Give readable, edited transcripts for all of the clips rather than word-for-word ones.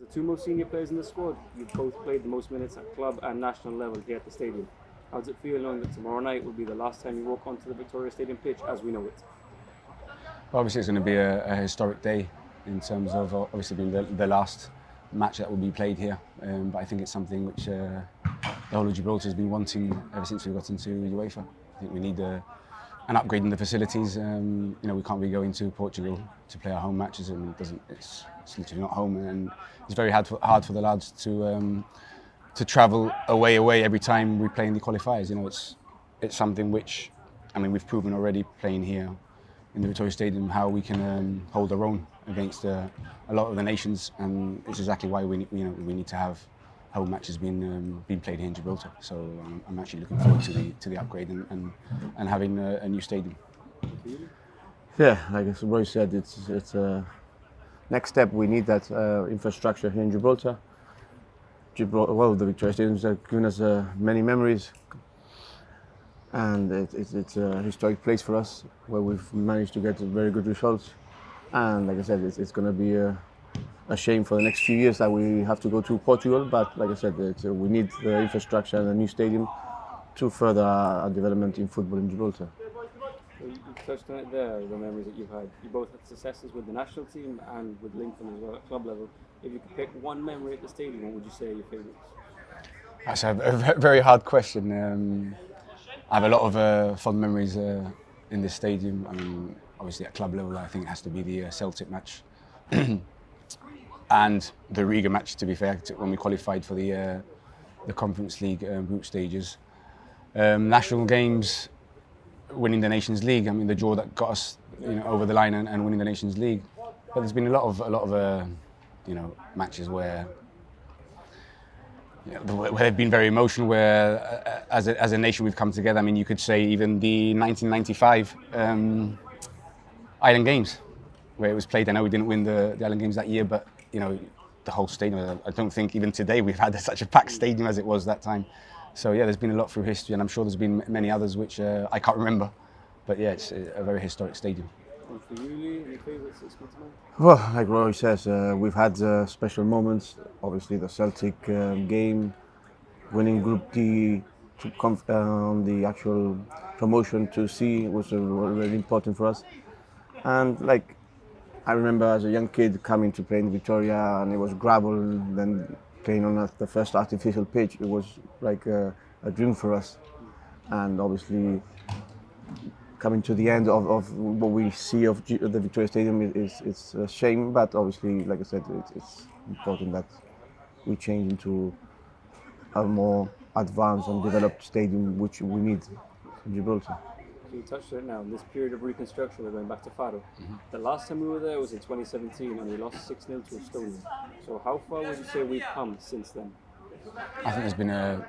The two most senior players in the squad, you've both played the most minutes at club and national level here at the stadium. How does it feel knowing that tomorrow night will be the last time you walk onto the Victoria Stadium pitch as we know it? Well, obviously, it's going to be a historic day in terms of obviously being the last match that will be played here. But I think it's something which the whole of Gibraltar has been wanting ever since we got into UEFA. I think we need an upgrade in the facilities. We can't be going to Portugal to play our home matches, and it's literally not home, and it's very hard for the lads to travel away every time we play in the qualifiers. It's something which, we've proven already playing here in the Victoria Stadium how we can hold our own against a lot of the nations, and it's exactly why we need to have home matches being played here in Gibraltar. So I'm actually looking forward to the upgrade and having a new stadium. Yeah, like as Roy said, it's a next step. We need that infrastructure here in Gibraltar. The Victoria Stadium has given us many memories, and it's a historic place for us where we've managed to get very good results. And like I said, it's going to be a shame for the next few years that we have to go to Portugal. But like I said, we need the infrastructure and a new stadium to further our development in football in Gibraltar. You touched on it there, the memories that you've had. You both had successes with the national team and with Lincoln as well at club level. If you could pick one memory at the stadium, what would you say are your favourites? That's a very hard question. I have a lot of fond memories in this stadium. Obviously at club level, I think it has to be the Celtic match and the Riga match, to be fair, when we qualified for the Conference League group stages. National games, winning the Nations League. The draw that got us, over the line and winning the Nations League. But there's been a lot of matches where they've been very emotional. Where as a nation we've come together. You could say even the 1995 Island Games, where it was played. I know we didn't win the Island Games that year, but the whole stadium. I don't think even today we've had such a packed stadium as it was that time. So yeah, there's been a lot through history, and I'm sure there's been many others which I can't remember. But yeah, it's a very historic stadium. And for you, Lee, any favourites this month? Well, like Roy says, we've had special moments. Obviously, the Celtic game, winning Group D on the actual promotion to C was really important for us. And I remember as a young kid coming to play in Victoria, and it was gravel, and then playing on the first artificial pitch. It was like a dream for us. And obviously, coming to the end of what we see of the Victoria Stadium it's a shame, but obviously, like I said, it's important that we change into a more advanced and developed stadium, which we need in Gibraltar. You touched on it now, in this period of reconstruction, we're going back to Faro. Mm-hmm. The last time we were there was in 2017 and we lost 6-0 to Estonia. So how far would you say we've come since then? I think there's been a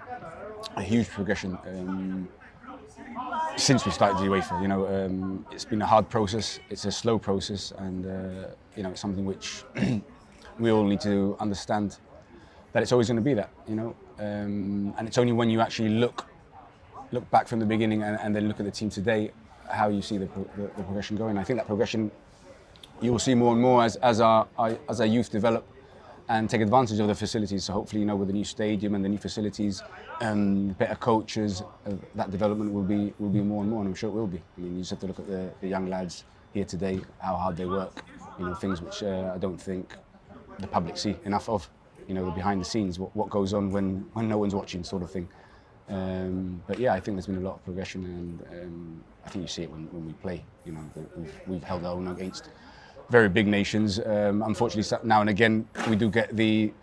huge progression since we started the UEFA. It's been a hard process, it's a slow process, and it's something which we all need to understand that it's always going to be that, and it's only when you actually look back from the beginning and then look at the team today, how you see the progression going. I think that progression you will see more and more as our youth develop and take advantage of the facilities. So hopefully, with the new stadium and the new facilities, better coaches, that development will be more and more, and I'm sure it will be. You just have to look at the young lads here today, how hard they work. Things which I don't think the public see enough of. The behind the scenes, what goes on when no one's watching, sort of thing. But yeah, I think there's been a lot of progression, and I think you see it when we play. We've held our own against very big nations. Unfortunately, now and again we do get the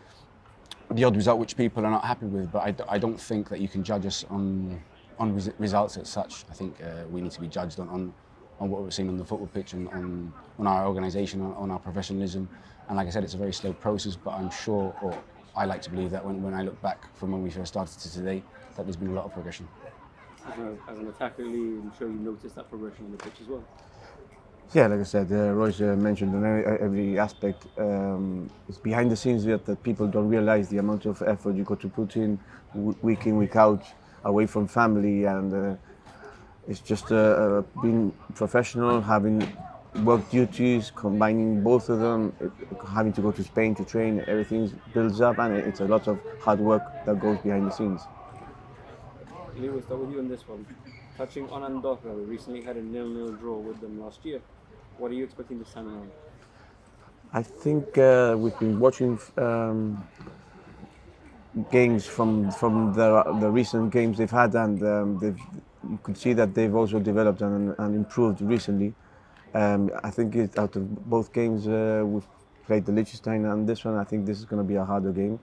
odd result which people are not happy with. But I don't think that you can judge us on results as such. I think we need to be judged on what we're seeing on the football pitch and on our organisation, on our professionalism. And like I said, it's a very slow process. But I'm sure, or I like to believe that when I look back from when we first started to today, that there's been a lot of progression. As an attacker, Lee, I'm sure you noticed that progression on the pitch as well. Yeah, like I said, Royce mentioned in every aspect. It's behind the scenes that people don't realize the amount of effort you got to put in week in, week out, away from family, and it's just being professional, having work duties, combining both of them, having to go to Spain to train, everything builds up, and it's a lot of hard work that goes behind the scenes. Lee, we'll start with you on this one. Touching on Andorra, we recently had a 0-0 draw with them last year. What are you expecting this time around? I think we've been watching games from the recent games they've had, and you could see that they've also developed and improved recently. I think out of both games we've played the Liechtenstein and this one, I think this is going to be a harder game.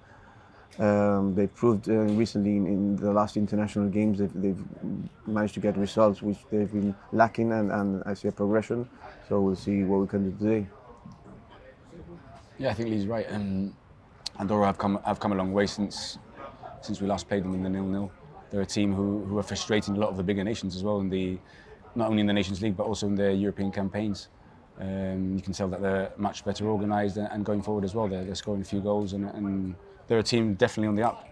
They proved recently in the last international games they've managed to get results which they've been lacking, and I see a progression. So we'll see what we can do today. Yeah, I think Lee's right. Andorra have come a long way since we last played them in the 0-0. They're a team who are frustrating a lot of the bigger nations as well, not only in the Nations League but also in their European campaigns. You can tell that they're much better organised and going forward as well. They're scoring a few goals, and they're a team definitely on the up.